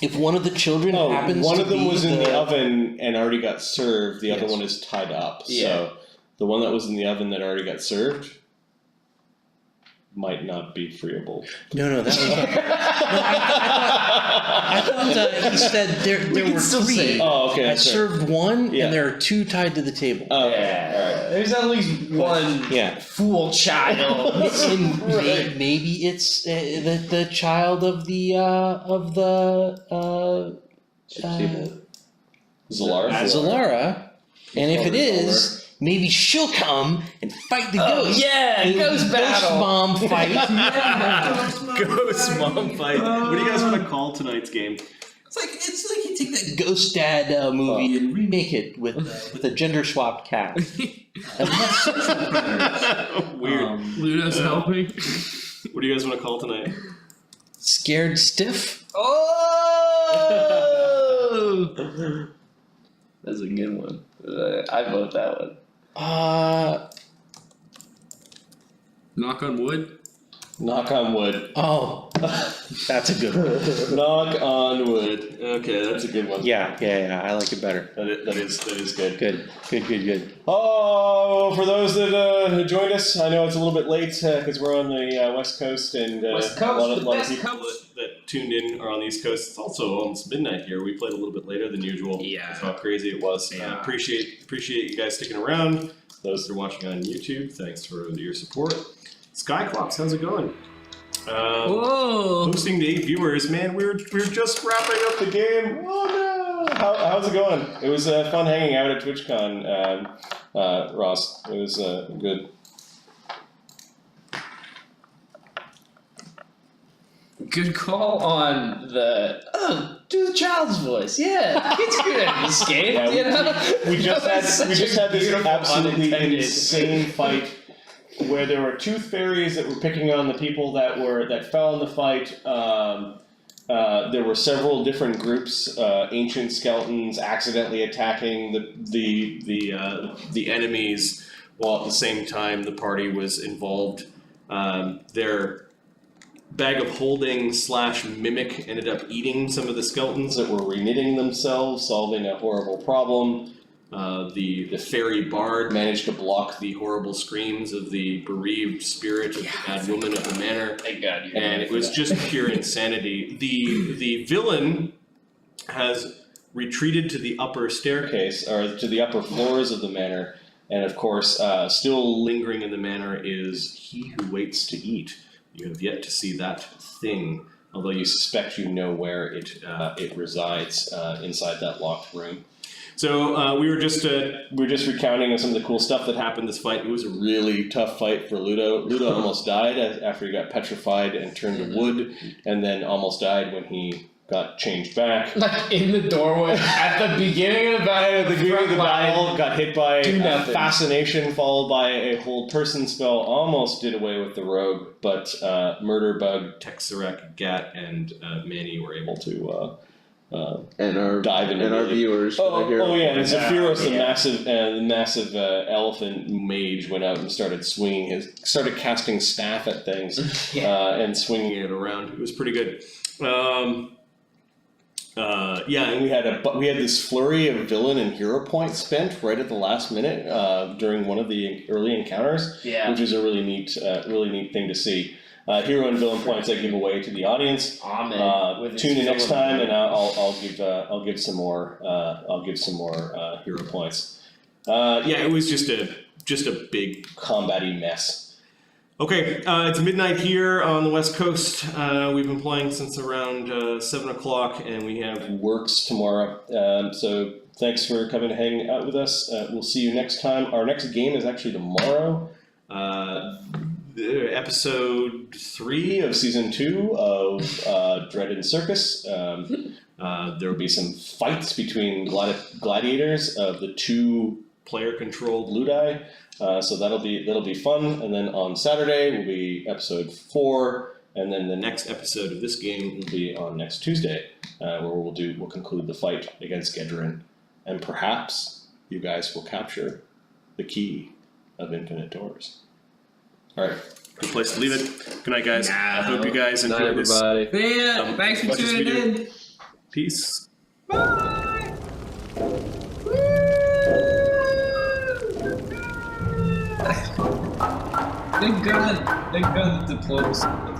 B: If one of the children happens
H: one
B: to
H: of them
B: be
H: was in the oven and already got served. The other
B: Yes.
H: one is tied up.
C: Yeah.
H: So the one that was in the oven that already got served might not be freeable.
B: No, that was. I thought he said there were 3.
H: Oh, okay.
B: I
H: that's right.
B: served 1,
H: Yeah.
B: and there are 2 tied to the table.
H: Oh, okay.
C: Yeah, there's at least one
B: Yeah.
C: fool child.
B: And maybe it's the child of the
H: Zalara.
B: Zalara, and if it is, maybe she'll come and fight the ghost.
C: Yeah,
B: And
C: ghost battle.
B: mom fight.
H: Ghost mom fight. What do you guys want to call tonight's game?
B: It's like you take that Ghost Dad movie and remake it with a gender swapped cast. And less sexual predators.
H: Weird.
C: Luudo's helping.
H: What do you guys want to call tonight?
B: Scared stiff.
C: Oh! That's a good one. I vote that one. Knock on wood.
H: Knock on wood.
B: Oh, that's a good one.
H: Knock on wood. Okay, that's a good one.
B: Yeah, I like it better.
H: That is good.
B: Good.
H: Oh, for those that joined us, I know it's a little bit late because we're on the West Coast, and
C: West Coast,
H: a lot
C: the
H: of
C: best
H: people
C: coast.
H: that tuned in are on the East Coast. It's also almost midnight here. We played a little bit later than usual.
C: Yeah.
H: That's how crazy it was.
C: Yeah.
H: Appreciate you guys sticking around. Those that are watching on YouTube, thanks for your support. Skyclops, how's it going?
C: Whoa!
H: Hosting to 8 viewers, man. We're just wrapping up the game. Oh no! How's it going? It was fun hanging out at TwitchCon, Ross. It was good.
C: Good call on do the child's voice. Yeah, it's good at this game.
H: Yeah,
C: you know?
H: We just had this
C: beautiful
H: absolutely
C: unintended.
H: insane fight where there were tooth fairies that were picking on the people that fell in the fight. There were several different groups, ancient skeletons accidentally attacking the enemies, while at the same time the party was involved. Their bag of holding / mimic ended up eating some of the skeletons that were reknitting themselves, solving a horrible problem. The fairy bard managed to block the horrible screams of the bereaved spirit of the bad woman of the manor.
C: Thank God.
H: And it was just pure insanity. The villain has retreated to the upper staircase, or to the upper floors of the manor, and of course, still lingering in the manor is he who waits to eat. You have yet to see that thing, although you suspect you know where it resides inside that locked room. So we were just recounting some of the cool stuff that happened this fight. It was a really tough fight for Luudo. Luudo almost died after he got petrified and turned to wood, and then almost died when he got changed back.
C: Like in the doorway at the beginning of the battle.
H: At the beginning of the battle, got hit by
C: Do nothing.
H: fascination, followed by a hold person spell. Almost did away with the rogue, but Murder Bug, Texarek, Gat, and Manny were able to
D: And our
H: dive into
D: our
H: really-
D: viewers. for the hero
H: Oh yeah, and
D: points.
H: Zephyros, the massive elephant mage, went out and started casting staff at things and swinging it around. It was pretty good. And we had this flurry of villain and hero points spent right at the last minute during one of the early encounters,
C: Yeah.
H: which is a really neat thing to see. Hero and villain points I give away to the audience.
C: With
H: Tune in
C: his
H: next
C: villain.
H: time, and I'll give some more hero points. It was just a big combat-y mess. Okay, it's midnight here on the West Coast. We've been playing since around 7 o'clock, and we have works tomorrow. So thanks for coming to hang out with us. We'll see you next time. Our next game is actually tomorrow. Episode 3 of Season 2 of Dread and Circus. There will be some fights between gladiators of the 2 player-controlled Ludi. So that'll be fun. And then on Saturday will be Episode 4
A: And then the next episode of this game will be on next Tuesday, where we'll conclude the fight against Gaedran, and perhaps you guys will capture the key of infinite doors. All right, good place to leave it. Good night, guys. I hope you guys
D: Night,
A: enjoyed this.
D: everybody.
C: See ya. Thanks for
A: watch this
C: tuning
A: video.
C: in.
A: Peace.
C: Bye. Thank God diplomacy.